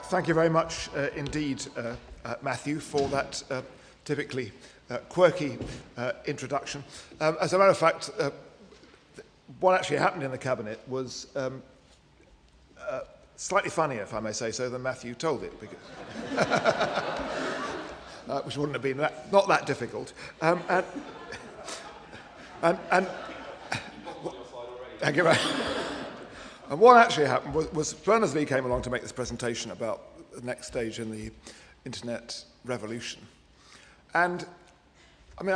Thank you very much indeed, Matthew, for that typically quirky introduction. As a matter of fact, what actually happened in the Cabinet was slightly funnier, if I may say so, than Matthew told it, because which wouldn't have been not that difficult. And thank you very much. And what actually happened was Berners-Lee came along to make this presentation about the next stage in the internet revolution. And, I mean,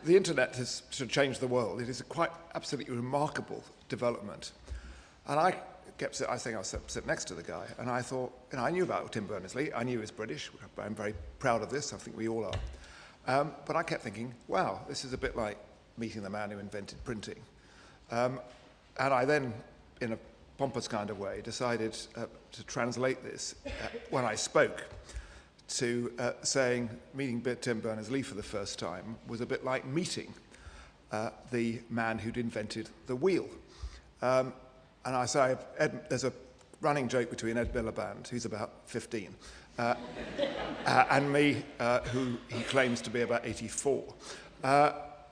the internet has sort of changed the world. It is a quite absolutely remarkable development. And I think I was sitting next to the guy, and I thought, I knew about Tim Berners-Lee. I knew he was British. I'm very proud of this. I think we all are. But I kept thinking, wow, this is a bit like meeting the man who invented printing. And I then, in a pompous kind of way, decided to translate this when I spoke to saying meeting Tim Berners-Lee for the first time was a bit like meeting the man who'd invented the wheel. And I say, there's a running joke between Ed Miliband, who's about 15, and me, who he claims to be about 84. But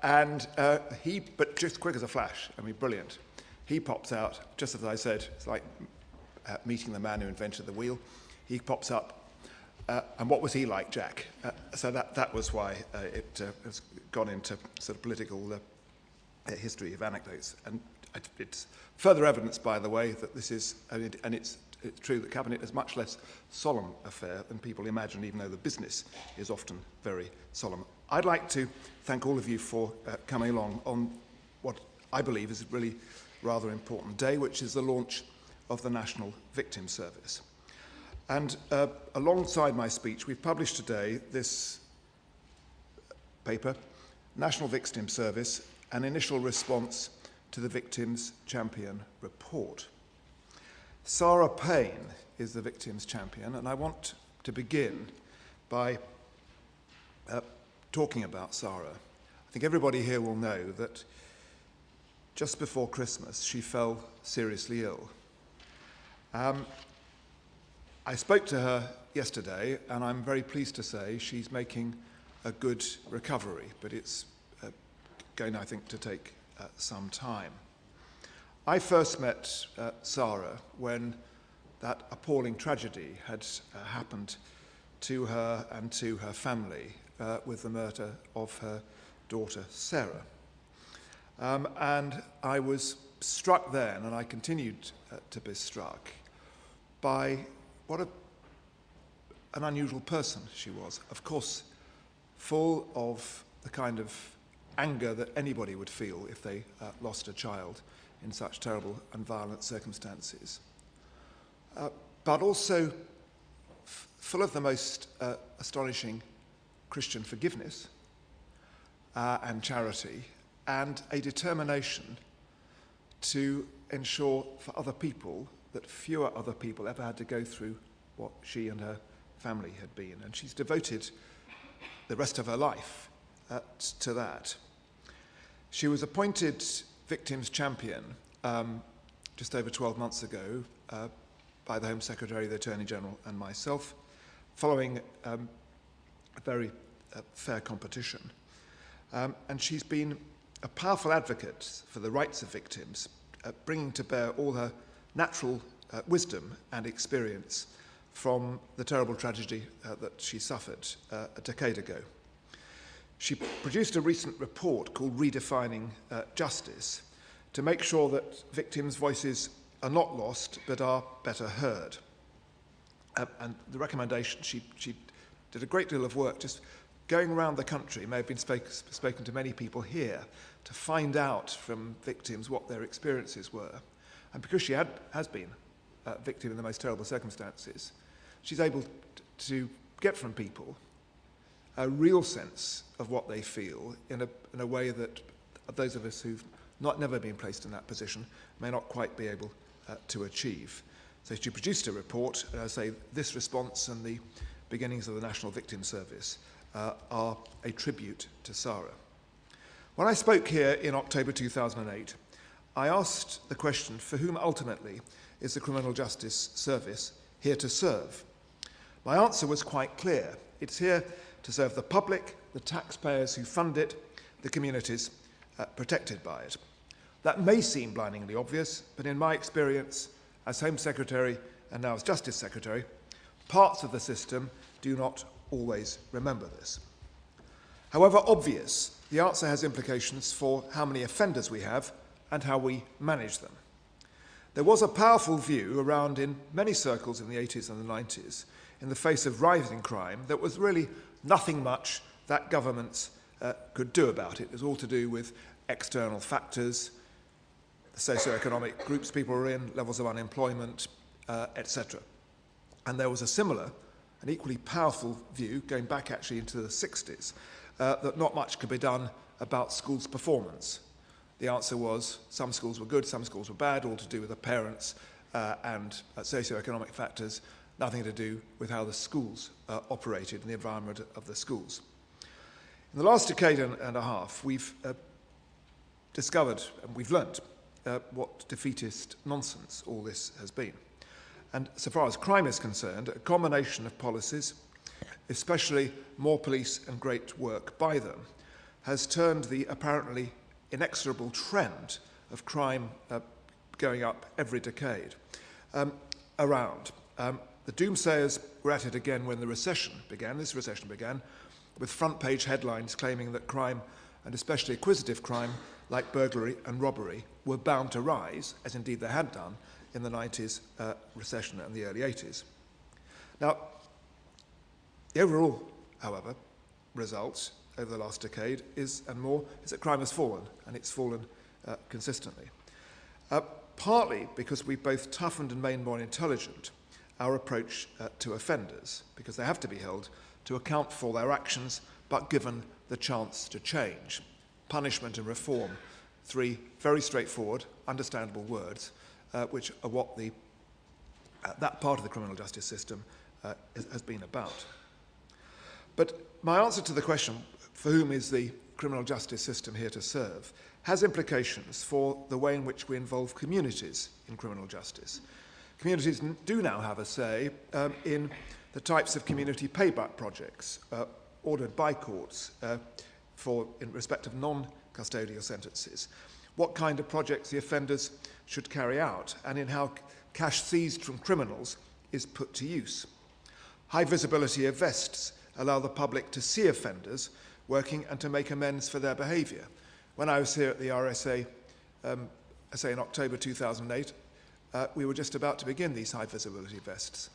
just quick as a flash, I mean, brilliant. He pops out, just as I said, it's like meeting the man who invented the wheel. He pops up, and what was he like, Jack? So that was why it has gone into sort of political history of anecdotes. And it's further evidence, by the way, that this is, and it's true that Cabinet is a much less solemn affair than people imagine, even though the business is often very solemn. I'd like to thank all of you for coming along on what I believe is really rather important day, which is the launch of the National Victim Service. And alongside my speech, we've published today this paper, National Victim Service, an initial response to the Victims Champion report. Sarah Payne is the Victims Champion, and I want to begin by talking about Sarah. I think everybody here will know that just before Christmas, she fell seriously ill. I spoke to her yesterday, and I'm very pleased to say she's making a good recovery, but it's going, I think, to take some time. I first met Sarah when that appalling tragedy had happened to her and to her family with the murder of her daughter, Sarah. And I was struck then, and I continued to be struck, by what an unusual person she was. Of course, full of the kind of anger that anybody would feel if they lost a child in such terrible and violent circumstances. But also full of the most astonishing Christian forgiveness and charity, and a determination to ensure for other people that fewer other people ever had to go through what she and her family had been. And she's devoted the rest of her life to that. She was appointed Victims Champion just over 12 months ago by the Home Secretary, the Attorney General, and myself, following a very fair competition. And she's been a powerful advocate for the rights of victims, bringing to bear all her natural wisdom and experience from the terrible tragedy that she suffered a decade ago. She produced a recent report called Redefining Justice to make sure that victims' voices are not lost but are better heard. And the recommendation, she did a great deal of work just going around the country, may have been spoken to many people here, to find out from victims what their experiences were. And because she has been a victim in the most terrible circumstances, she's able to get from people a real sense of what they feel in a way that those of us who've never been placed in that position may not quite be able to achieve. So she produced a report, and I say this response and the beginnings of the National Victim Service are a tribute to Sarah. When I spoke here in October 2008, I asked the question, for whom ultimately is the Criminal Justice Service here to serve? My answer was quite clear. It's here to serve the public, the taxpayers who fund it, the communities protected by it. That may seem blindingly obvious, but in my experience as Home Secretary and now as Justice Secretary, parts of the system do not always remember this. However obvious, the answer has implications for how many offenders we have and how we manage them. There was a powerful view around in many circles in the 80s and the 90s, in the face of rising crime, that was really nothing much that governments could do about it. It was all to do with external factors, the socioeconomic groups people are in, levels of unemployment, etc. And there was a similar, an equally powerful view, going back actually into the 60s, that not much could be done about schools' performance. The answer was some schools were good, some schools were bad, all to do with the parents and socioeconomic factors, nothing to do with how the schools operated and the environment of the schools. In the last decade and a half, we've discovered and we've learnt what defeatist nonsense all this has been. And so far as crime is concerned, a combination of policies, especially more police and great work by them, has turned the apparently inexorable trend of crime going up every decade around. The doomsayers were at it again when the recession began, this recession began, with front-page headlines claiming that crime, and especially acquisitive crime, like burglary and robbery, were bound to rise, as indeed they had done, in the 90s recession and the early 80s. Now, the overall, however, result over the last decade is, and more, is that crime has fallen, and it's fallen consistently. Partly because we've both toughened and made more intelligent our approach to offenders, because they have to be held to account for their actions, but given the chance to change. Punishment and reform, three very straightforward, understandable words, which are what that part of the criminal justice system has been about. But my answer to the question, for whom is the criminal justice system here to serve, has implications for the way in which we involve communities in criminal justice. Communities do now have a say in the types of community payback projects ordered by courts in respect of non-custodial sentences, what kind of projects the offenders should carry out, and in how cash seized from criminals is put to use. High visibility of vests allow the public to see offenders working and to make amends for their behaviour. When I was here at the RSA, I say in October 2008, we were just about to begin these high visibility vests.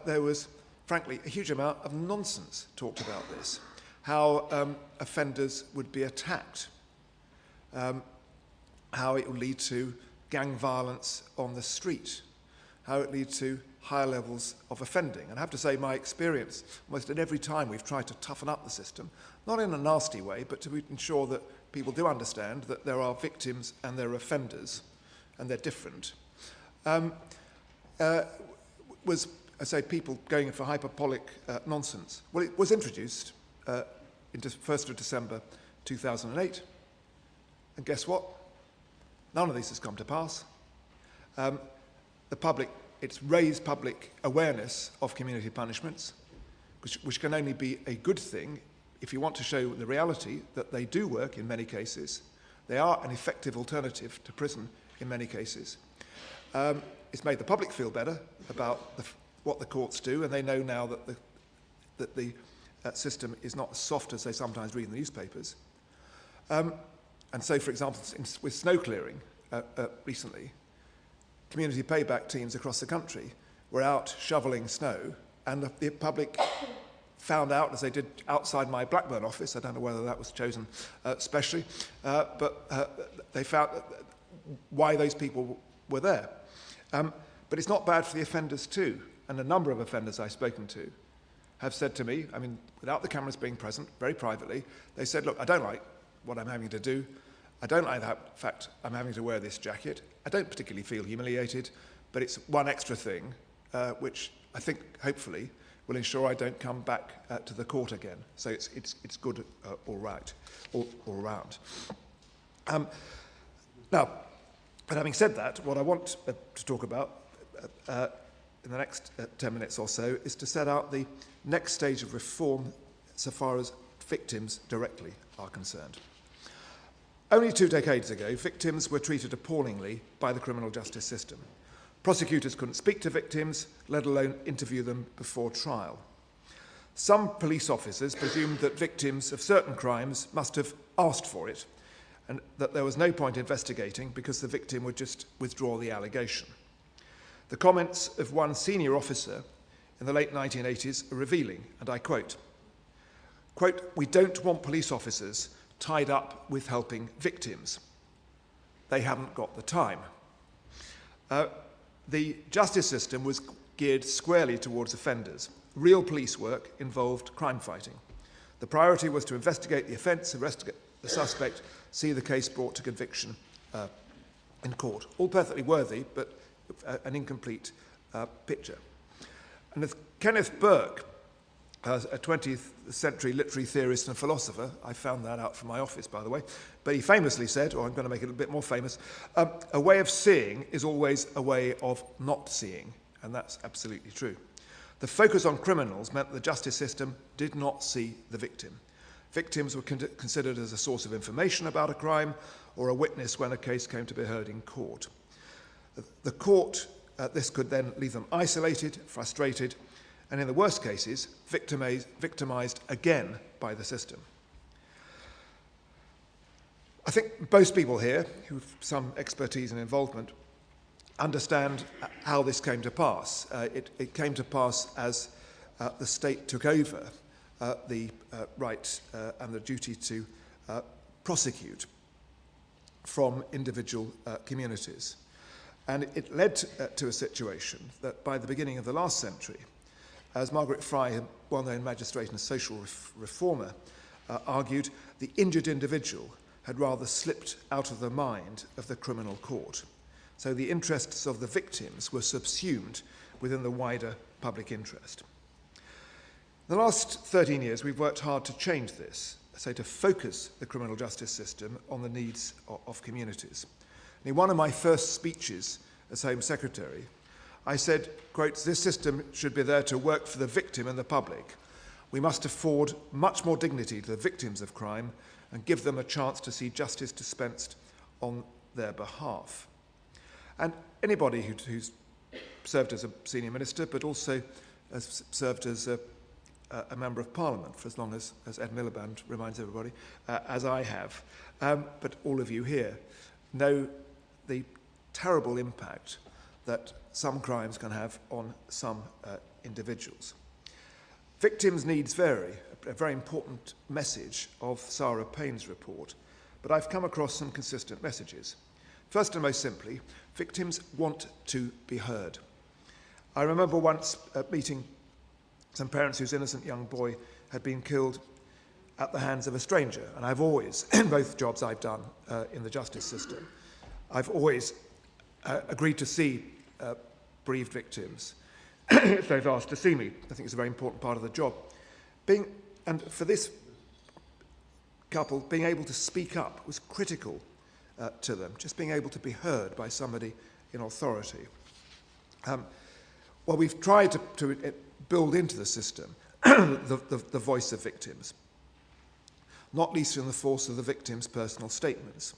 There was, frankly, a huge amount of nonsense talked about this, how offenders would be attacked, how it would lead to gang violence on the street, how it leads to higher levels of offending. And I have to say my experience, almost at every time we've tried to toughen up the system, not in a nasty way, but to ensure that people do understand that there are victims and there are offenders, and they're different, was, I say, people going for hyperbolic nonsense. Well, it was introduced into 1st of December 2008, and guess what? None of this has come to pass. The public, it's raised public awareness of community punishments, which can only be a good thing if you want to show the reality that they do work in many cases. They are an effective alternative to prison in many cases. It's made the public feel better about what the courts do, and they know now that the system is not as soft as they sometimes read in the newspapers. And so, for example, with snow clearing recently, community payback teams across the country were out shoveling snow, and the public found out, as they did outside my Blackburn office, I don't know whether that was chosen specially, but they found why those people were there. But it's not bad for the offenders too, and a number of offenders I've spoken to have said to me, I mean, without the cameras being present, very privately, they said, look, I don't like what I'm having to do. I don't like the fact I'm having to wear this jacket. I don't particularly feel humiliated, but it's one extra thing which I think, hopefully, will ensure I don't come back to the court again. So it's good all round. Now, but having said that, what I want to talk about in the next 10 minutes or so is to set out the next stage of reform so far as victims directly are concerned. Only 2 decades ago, victims were treated appallingly by the criminal justice system. Prosecutors couldn't speak to victims, let alone interview them before trial. Some police officers presumed that victims of certain crimes must have asked for it, and that there was no point investigating because the victim would just withdraw the allegation. The comments of one senior officer in the late 1980s are revealing, and I quote, "We don't want police officers tied up with helping victims. They haven't got the time." The justice system was geared squarely towards offenders. Real police work involved crime fighting. The priority was to investigate the offence, arrest the suspect, see the case brought to conviction in court. All perfectly worthy, but an incomplete picture. And as Kenneth Burke, a 20th century literary theorist and philosopher, I found that out from my office, by the way, but he famously said, or I'm going to make it a bit more famous, a way of seeing is always a way of not seeing, and that's absolutely true. The focus on criminals meant the justice system did not see the victim. Victims were considered as a source of information about a crime or a witness when a case came to be heard in court. The court, this could then leave them isolated, frustrated, and in the worst cases, victimized again by the system. I think most people here, who have some expertise and involvement, understand how this came to pass. It came to pass as the state took over the right and the duty to prosecute from individual communities. And it led to a situation that by the beginning of the last century, as Margaret Fry, a well-known magistrate and social reformer, argued, the injured individual had rather slipped out of the mind of the criminal court. So the interests of the victims were subsumed within the wider public interest. In the last 13 years, we've worked hard to change this, so to focus the criminal justice system on the needs of communities. And in one of my first speeches as Home Secretary, I said, quote, "This system should be there to work for the victim and the public. We must afford much more dignity to the victims of crime and give them a chance to see justice dispensed on their behalf." And anybody who's served as a senior minister, but also has served as a member of Parliament for as long as Ed Miliband reminds everybody, as I have, but all of you here, know the terrible impact that some crimes can have on some individuals. Victims' needs vary, a very important message of Sarah Payne's report, but I've come across some consistent messages. First and most simply, victims want to be heard. I remember once meeting some parents whose innocent young boy had been killed at the hands of a stranger, and I've always, in both jobs I've done in the justice system, I've always agreed to see bereaved victims if they've asked to see me. I think it's a very important part of the job. And for this couple, being able to speak up was critical to them, just being able to be heard by somebody in authority. Well, we've tried to build into the system the voice of victims, not least in the force of the victims' personal statements.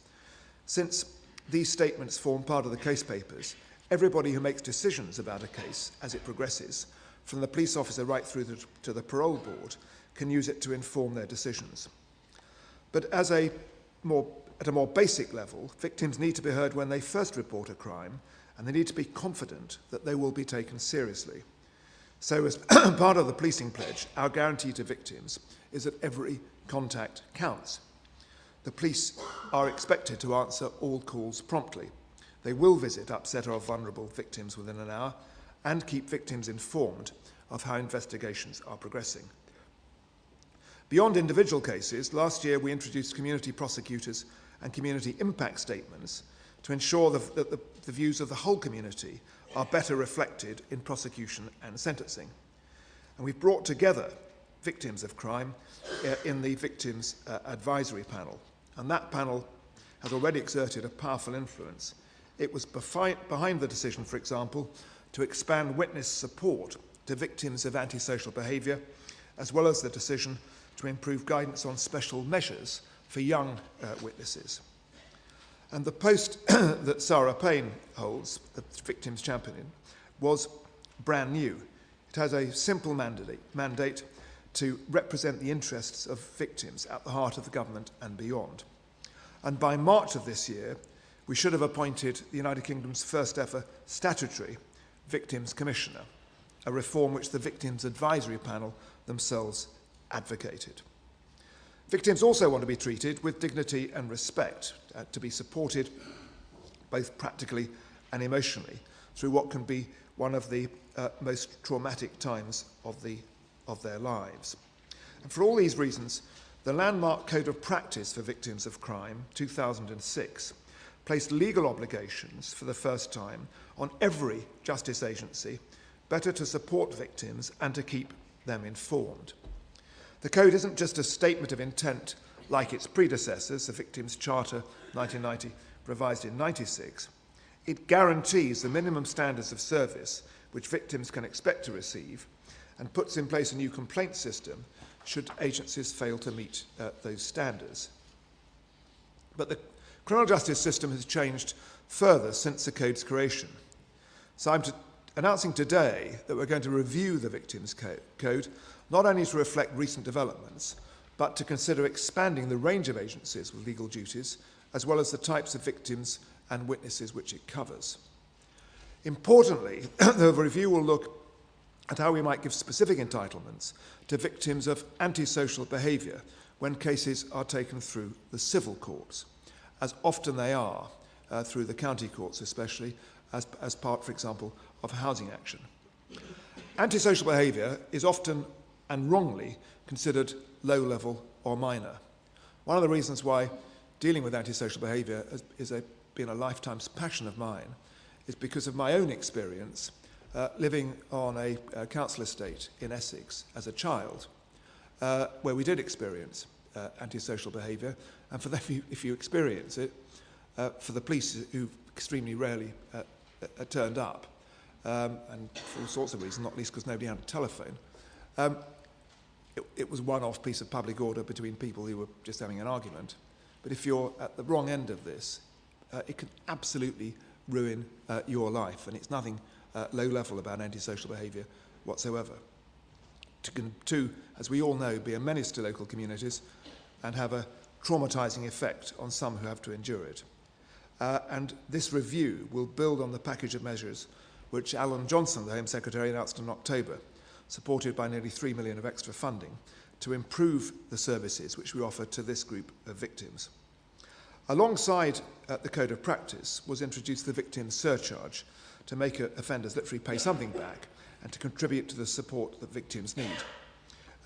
Since these statements form part of the case papers, everybody who makes decisions about a case as it progresses, from the police officer right through to the parole board, can use it to inform their decisions. But at a more basic level, victims need to be heard when they first report a crime, and they need to be confident that they will be taken seriously. So as part of the policing pledge, our guarantee to victims is that every contact counts. The police are expected to answer all calls promptly. They will visit upset or vulnerable victims within an hour and keep victims informed of how investigations are progressing. Beyond individual cases, last year we introduced community prosecutors and community impact statements to ensure that the views of the whole community are better reflected in prosecution and sentencing. And we've brought together victims of crime in the Victims Advisory Panel. And that panel has already exerted a powerful influence. It was behind the decision, for example, to expand witness support to victims of antisocial behaviour, as well as the decision to improve guidance on special measures for young witnesses. And the post that Sarah Payne holds, the Victims Champion, was brand new. It has a simple mandate to represent the interests of victims at the heart of the government and beyond. And by March of this year, we should have appointed the United Kingdom's first ever statutory Victims Commissioner, a reform which the Victims Advisory Panel themselves advocated. Victims also want to be treated with dignity and respect, to be supported both practically and emotionally through what can be one of the most traumatic times of their lives. And for all these reasons, the landmark Code of Practice for Victims of Crime, 2006, placed legal obligations for the first time on every justice agency, better to support victims and to keep them informed. The Code isn't just a statement of intent like its predecessors, the Victims Charter 1990, revised in 96. It guarantees the minimum standards of service which victims can expect to receive and puts in place a new complaint system should agencies fail to meet those standards. But the criminal justice system has changed further since the Code's creation. So I'm announcing today that we're going to review the Victims Code, not only to reflect recent developments, but to consider expanding the range of agencies with legal duties, as well as the types of victims and witnesses which it covers. Importantly, the review will look at how we might give specific entitlements to victims of antisocial behaviour when cases are taken through the civil courts, as often they are, through the county courts especially, as part, for example, of housing action. Antisocial behaviour is often and wrongly considered low-level or minor. One of the reasons why dealing with antisocial behaviour has been a lifetime's passion of mine is because of my own experience living on a council estate in Essex as a child, where we did experience antisocial behaviour, and for them, if you experience it, for the police who extremely rarely turned up, and for all sorts of reasons, not least because nobody had a telephone, it was a one-off piece of public order between people who were just having an argument. But if you're at the wrong end of this, it can absolutely ruin your life, and it's nothing low-level about antisocial behaviour whatsoever. To, as we all know, be a menace to local communities and have a traumatising effect on some who have to endure it. And this review will build on the package of measures which Alan Johnson, the Home Secretary, announced in October, supported by nearly £3 million of extra funding, to improve the services which we offer to this group of victims. Alongside the Code of Practice was introduced the Victims Surcharge to make offenders literally pay something back and to contribute to the support that victims need.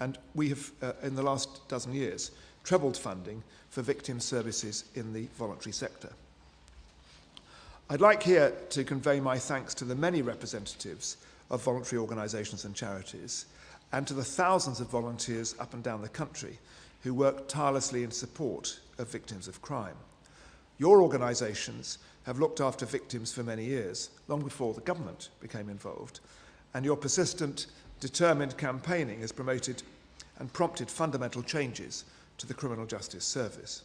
And we have, in the last dozen years, trebled funding for victim services in the voluntary sector. I'd like here to convey my thanks to the many representatives of voluntary organisations and charities, and to the thousands of volunteers up and down the country who work tirelessly in support of victims of crime. Your organisations have looked after victims for many years, long before the government became involved, and your persistent, determined campaigning has promoted and prompted fundamental changes to the criminal justice service.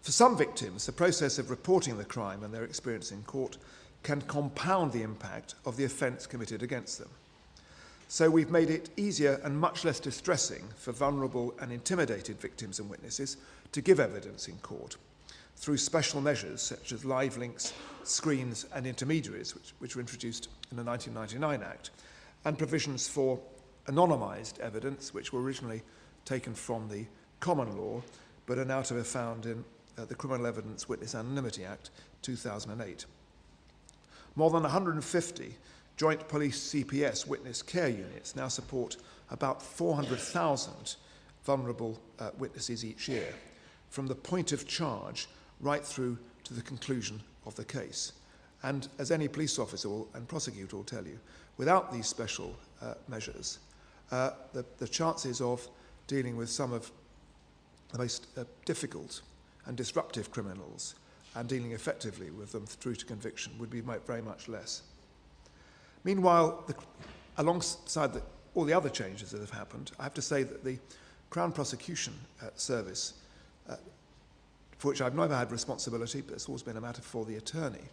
For some victims, the process of reporting the crime and their experience in court can compound the impact of the offence committed against them. So we've made it easier and much less distressing for vulnerable and intimidated victims and witnesses to give evidence in court through special measures such as live links, screens and intermediaries, which were introduced in the 1999 Act, and provisions for anonymised evidence, which were originally taken from the common law, but are now to be found in the Criminal Evidence Witness Anonymity Act 2008. More than 150 Joint Police CPS witness care units now support about 400,000 vulnerable witnesses each year, from the point of charge right through to the conclusion of the case. And as any police officer and prosecutor will tell you, without these special measures, the chances of dealing with some of the most difficult and disruptive criminals and dealing effectively with them through to conviction would be very much less. Meanwhile, alongside all the other changes that have happened, I have to say that the Crown Prosecution Service, for which I've never had responsibility, but it's always been a matter for the attorney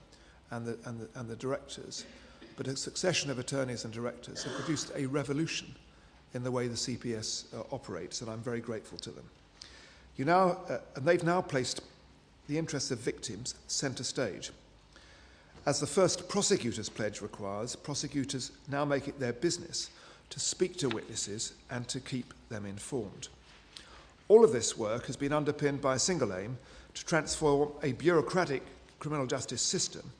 and the directors, but a succession of attorneys and directors have produced a revolution in the way the CPS operates, and I'm very grateful to them. And they've now placed the interests of victims centre stage. As the first prosecutor's pledge requires, prosecutors now make it their business to speak to witnesses and to keep them informed. All of this work has been underpinned by a single aim: to transform a bureaucratic criminal justice system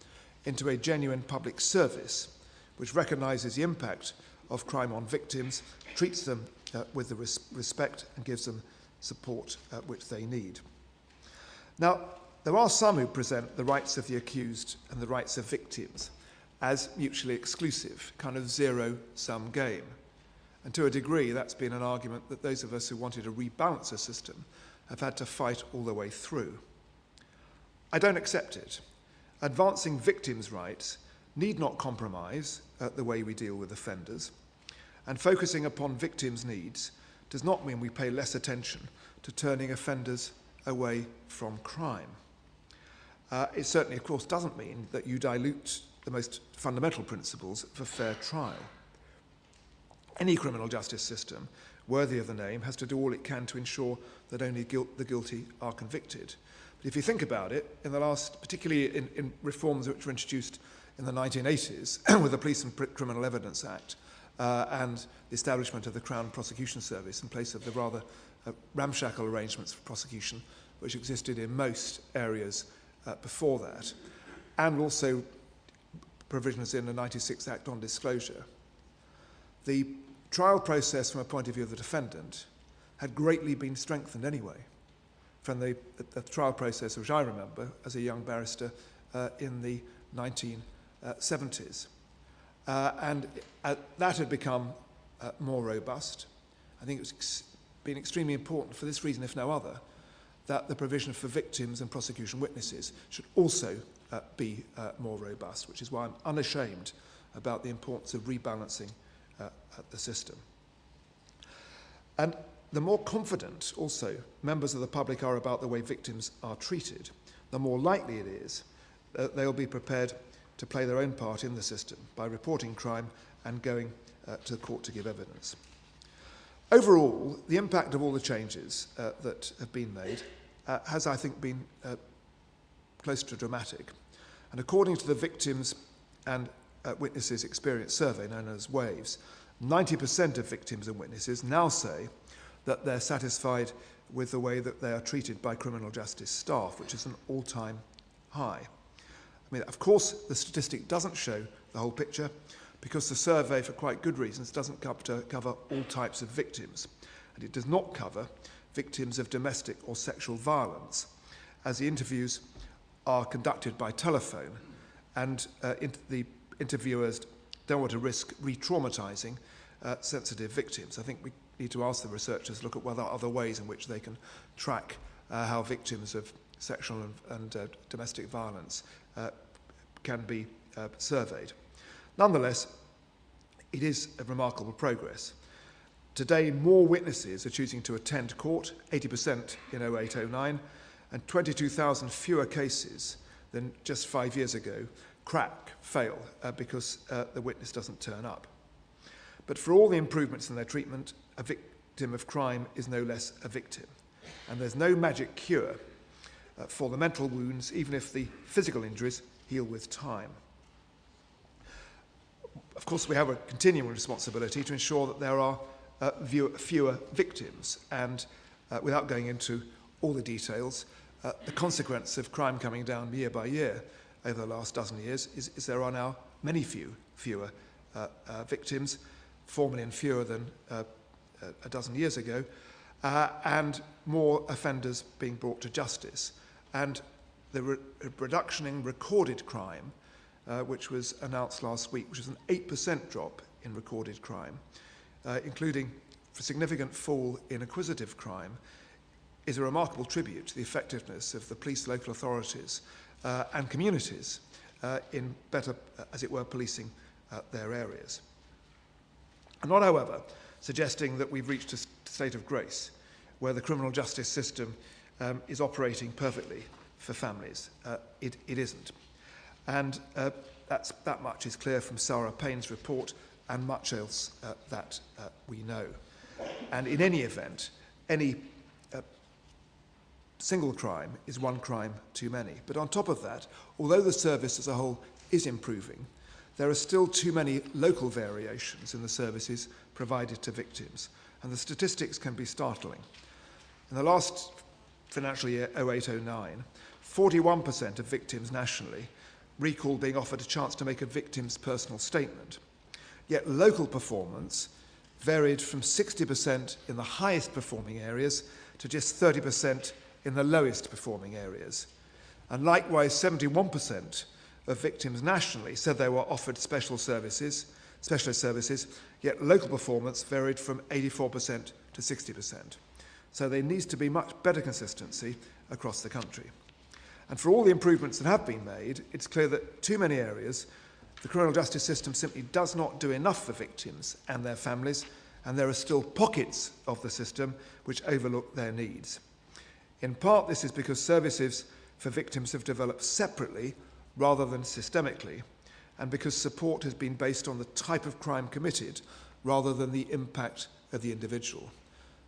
into a genuine public service which recognises the impact of crime on victims, treats them with the respect and gives them support which they need. Now, there are some who present the rights of the accused and the rights of victims as mutually exclusive, kind of zero-sum game. And to a degree, that's been an argument that those of us who wanted to rebalance the system have had to fight all the way through. I don't accept it. Advancing victims' rights need not compromise the way we deal with offenders, and focusing upon victims' needs does not mean we pay less attention to turning offenders away from crime. It certainly, of course, doesn't mean that you dilute the most fundamental principles of a fair trial. Any criminal justice system worthy of the name has to do all it can to ensure that only the guilty are convicted. But if you think about it, in the last, particularly in reforms which were introduced in the 1980s with the Police and Criminal Evidence Act and the establishment of the Crown Prosecution Service in place of the rather ramshackle arrangements for prosecution which existed in most areas before that, and also provisions in the 96 Act on disclosure, the trial process from a point of view of the defendant had greatly been strengthened anyway from the trial process which I remember as a young barrister in the 1970s. And that had become more robust. I think it's been extremely important for this reason, if no other, that the provision for victims and prosecution witnesses should also be more robust, which is why I'm unashamed about the importance of rebalancing the system. And the more confident also members of the public are about the way victims are treated, the more likely it is that they'll be prepared to play their own part in the system by reporting crime and going to the court to give evidence. Overall, the impact of all the changes that have been made has, I think, been close to dramatic. And according to the Victims and Witnesses Experience Survey, known as WAVES, 90% of victims and witnesses now say that they're satisfied with the way that they are treated by criminal justice staff, which is an all-time high. I mean, of course, the statistic doesn't show the whole picture because the survey, for quite good reasons, doesn't cover all types of victims. And it does not cover victims of domestic or sexual violence, as the interviews are conducted by telephone and the interviewers don't want to risk re-traumatizing sensitive victims. I think we need to ask the researchers to look at whether other ways in which they can track how victims of sexual and domestic violence can be surveyed. Nonetheless, it is a remarkable progress. Today, more witnesses are choosing to attend court, 80% in 08-09, and 22,000 fewer cases than just 5 years ago fail because the witness doesn't turn up. But for all the improvements in their treatment, a victim of crime is no less a victim. And there's no magic cure for the mental wounds, even if the physical injuries heal with time. Of course, we have a continuing responsibility to ensure that there are fewer victims. And without going into all the details, the consequence of crime coming down year by year over the last dozen years is there are now many fewer victims, 4 million fewer than a dozen years ago, and more offenders being brought to justice. And the reduction in recorded crime which was announced last week, which is an 8% drop in recorded crime, including a significant fall in acquisitive crime, is a remarkable tribute to the effectiveness of the police, local authorities and communities in better, as it were, policing their areas. I'm not, however, suggesting that we've reached a state of grace where the criminal justice system is operating perfectly for families. It isn't. And that much is clear from Sarah Payne's report and much else that we know. And in any event, any single crime is one crime too many. But on top of that, although the service as a whole is improving, there are still too many local variations in the services provided to victims, and the statistics can be startling. In the last financial year, 08-09, 41% of victims nationally recalled being offered a chance to make a victim's personal statement. Yet local performance varied from 60% in the highest performing areas to just 30% in the lowest performing areas. And likewise, 71% of victims nationally said they were offered specialist services, yet local performance varied from 84% to 60%. So there needs to be much better consistency across the country. And for all the improvements that have been made, it's clear that too many areas, the criminal justice system simply does not do enough for victims and their families, and there are still pockets of the system which overlook their needs. In part, this is because services for victims have developed separately rather than systemically, and because support has been based on the type of crime committed rather than the impact of the individual.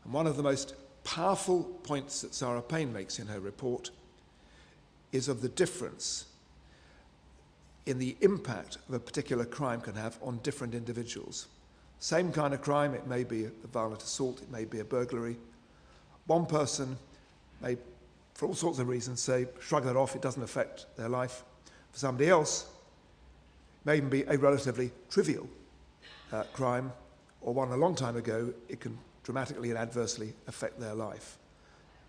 And one of the most powerful points that Sarah Payne makes in her report is of the difference in the impact of a particular crime can have on different individuals. Same kind of crime, it may be a violent assault, it may be a burglary. One person may, for all sorts of reasons, say, shrug that off, it doesn't affect their life. For somebody else, it may even be a relatively trivial crime, or one a long time ago, it can dramatically and adversely affect their life.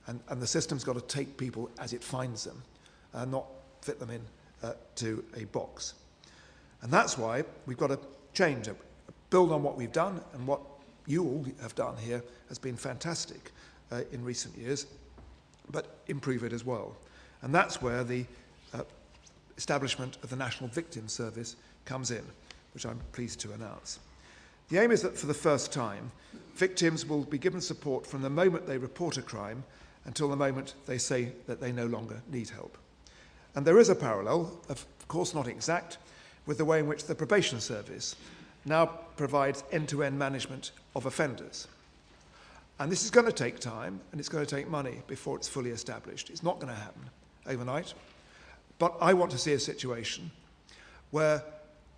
And the system's got to take people as it finds them, and not fit them in to a box. And that's why we've got to change, build on what we've done, and what you all have done here has been fantastic in recent years, but improve it as well. And that's where the establishment of the National Victim Service comes in, which I'm pleased to announce. The aim is that for the first time, victims will be given support from the moment they report a crime until the moment they say that they no longer need help. And there is a parallel, of course not exact, with the way in which the probation service now provides end-to-end management of offenders. And this is going to take time, and it's going to take money before it's fully established. It's not going to happen overnight. But I want to see a situation where,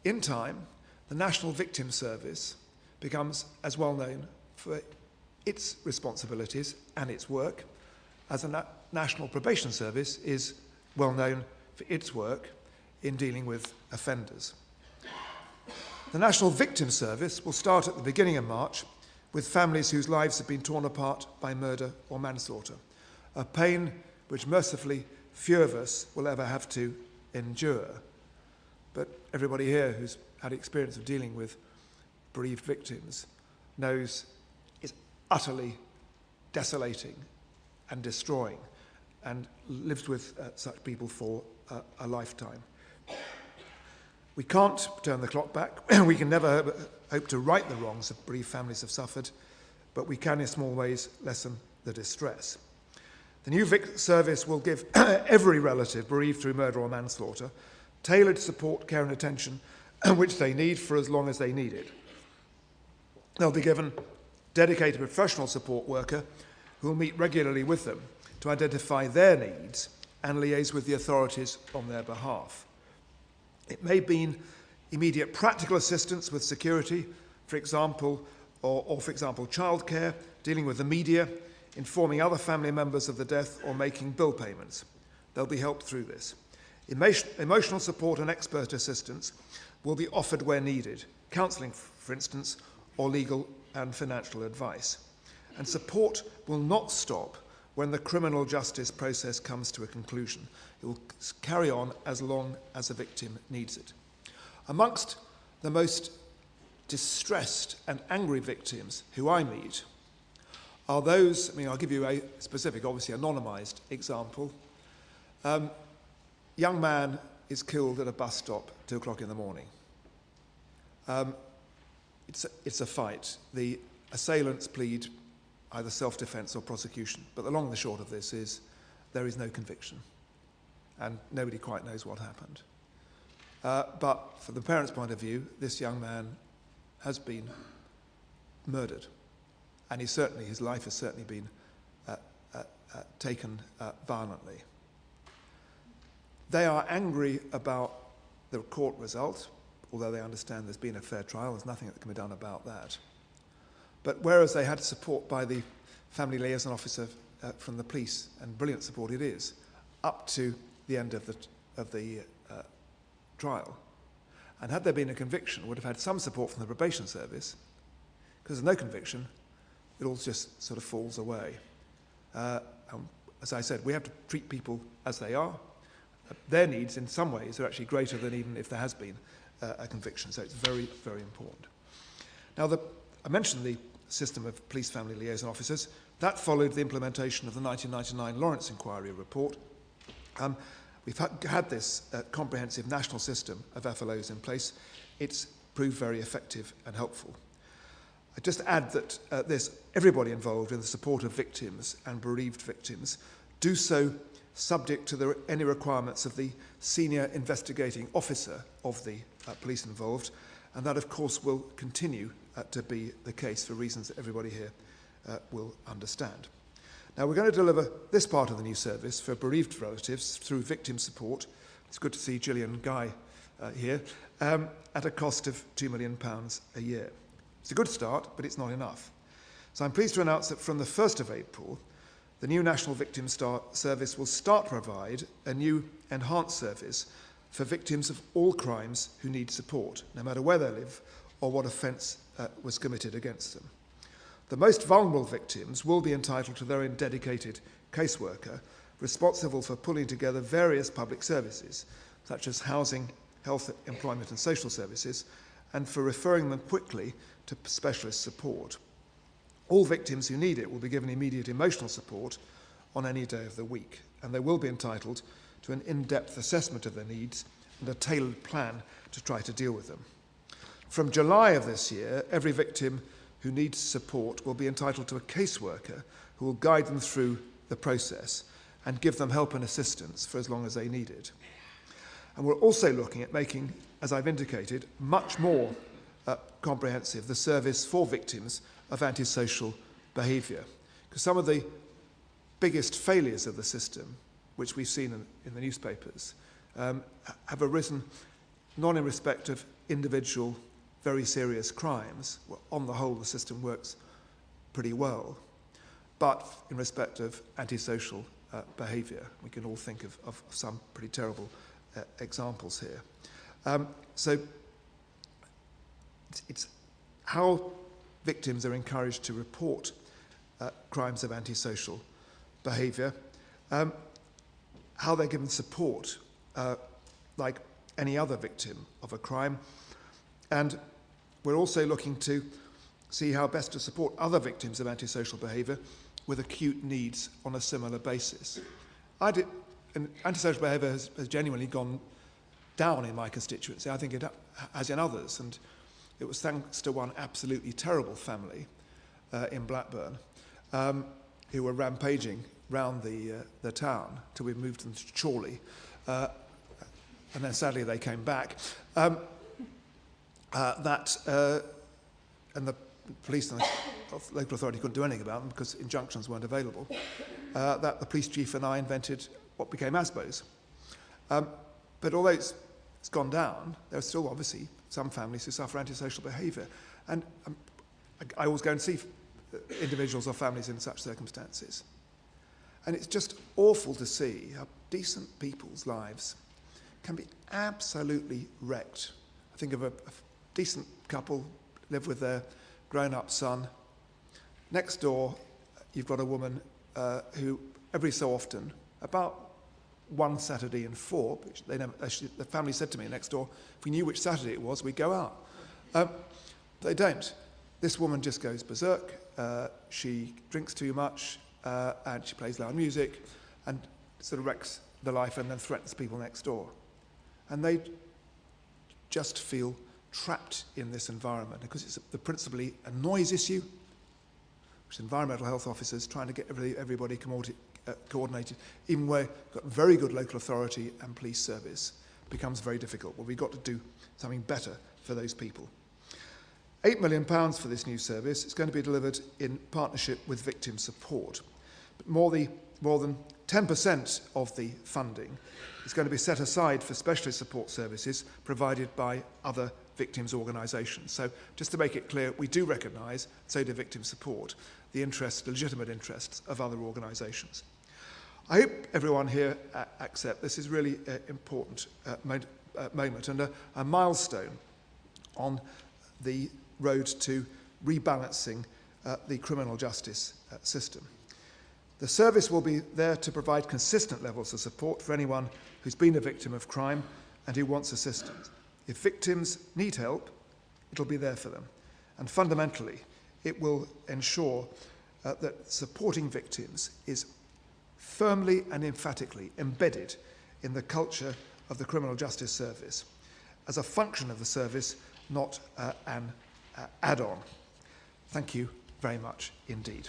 in time, the National Victim Service becomes as well known for its responsibilities and its work as the National Probation Service is well known for its work in dealing with offenders. The National Victim Service will start at the beginning of March with families whose lives have been torn apart by murder or manslaughter, a pain which mercifully few of us will ever have to endure. But everybody here who's had experience of dealing with bereaved victims knows it's utterly desolating and destroying, and lives with such people for a lifetime. We can't turn the clock back. We can never hope to right the wrongs that bereaved families have suffered, but we can in small ways lessen the distress. The new service will give every relative bereaved through murder or manslaughter tailored support, care and attention which they need for as long as they need it. They'll be given a dedicated professional support worker who will meet regularly with them to identify their needs and liaise with the authorities on their behalf. It may mean immediate practical assistance with security, for example, or for example, childcare, dealing with the media, informing other family members of the death, or making bill payments. They'll be helped through this. Emotional support and expert assistance will be offered where needed, counselling, for instance, or legal and financial advice. And support will not stop when the criminal justice process comes to a conclusion. It will carry on as long as the victim needs it. Amongst the most distressed and angry victims who I meet are those, I'll give you a specific, obviously anonymised example. Young man is killed at a bus stop, 2 o'clock in the morning. It's a fight. The assailants plead either self-defence or prosecution. But the long and the short of this is there is no conviction. And nobody quite knows what happened. But from the parents' point of view, this young man has been murdered. And his life has certainly been taken violently. They are angry about the court result, although they understand there's been a fair trial. There's nothing that can be done about that. But whereas they had support by the family liaison officer from the police, and brilliant support it is, up to the end of the trial, and had there been a conviction, would have had some support from the probation service, because there's no conviction, it all just sort of falls away. As I said, we have to treat people as they are. Their needs, in some ways, are actually greater than even if there has been a conviction, so it's very, very important. Now, I mentioned the system of police family liaison officers. That followed the implementation of the 1999 Lawrence Inquiry report. We've had this comprehensive national system of FLOs in place. It's proved very effective and helpful. I just add that everybody involved in the support of victims and bereaved victims do so subject to any requirements of the senior investigating officer of the police involved, and that, of course, will continue to be the case for reasons that everybody here will understand. Now, we're going to deliver this part of the new service for bereaved relatives through victim support. It's good to see Gillian Guy here, at a cost of £2 million a year. It's a good start, but it's not enough. So I'm pleased to announce that from the 1st of April, the new National Victim Service will start to provide a new enhanced service for victims of all crimes who need support, no matter where they live or what offence was committed against them. The most vulnerable victims will be entitled to their own dedicated caseworker, responsible for pulling together various public services, such as housing, health, employment and social services, and for referring them quickly to specialist support. All victims who need it will be given immediate emotional support on any day of the week, and they will be entitled to an in-depth assessment of their needs and a tailored plan to try to deal with them. From July of this year, every victim who needs support will be entitled to a caseworker who will guide them through the process and give them help and assistance for as long as they need it. And we're also looking at making, as I've indicated, much more comprehensive the service for victims of antisocial behaviour. Because some of the biggest failures of the system, which we've seen in the newspapers, have arisen not in respect of individual very serious crimes. Well, on the whole, the system works pretty well, but in respect of antisocial behaviour. We can all think of some pretty terrible examples here. So it's how victims are encouraged to report crimes of antisocial behaviour, how they're given support like any other victim of a crime, and we're also looking to see how best to support other victims of antisocial behaviour with acute needs on a similar basis. Antisocial behaviour has genuinely gone down in my constituency. I think it has in others, and it was thanks to one absolutely terrible family in Blackburn who were rampaging round the town till we moved them to Chorley, and then sadly they came back. And the police and the local authority couldn't do anything about them because injunctions weren't available, that the police chief and I invented what became ASBOs. But although it's gone down, there are still obviously some families who suffer antisocial behaviour. And I always go and see individuals or families in such circumstances. And it's just awful to see how decent people's lives can be absolutely wrecked. I think of a decent couple live with their grown-up son. Next door, you've got a woman who every so often, about one Saturday in 4, which they never, actually, the family said to me next door, if we knew which Saturday it was, we'd go out. They don't. This woman just goes berserk. She drinks too much, and she plays loud music, and sort of wrecks the life and then threatens people next door. And they just feel trapped in this environment because it's principally a noise issue, which environmental health officers trying to get everybody coordinated, even where we've got very good local authority and police service, becomes very difficult. Well, we've got to do something better for those people. £8 million for this new service. It's going to be delivered in partnership with victim support. But more than 10% of the funding is going to be set aside for specialist support services provided by other victims' organisations. So just to make it clear, we do recognise, so do victim support, the legitimate interests of other organisations. I hope everyone here accepts this is really an important moment and a milestone on the road to rebalancing the criminal justice system. The service will be there to provide consistent levels of support for anyone who's been a victim of crime and who wants assistance. If victims need help, it'll be there for them. And fundamentally, it will ensure that supporting victims is firmly and emphatically embedded in the culture of the criminal justice service as a function of the service, not an add-on. Thank you very much indeed.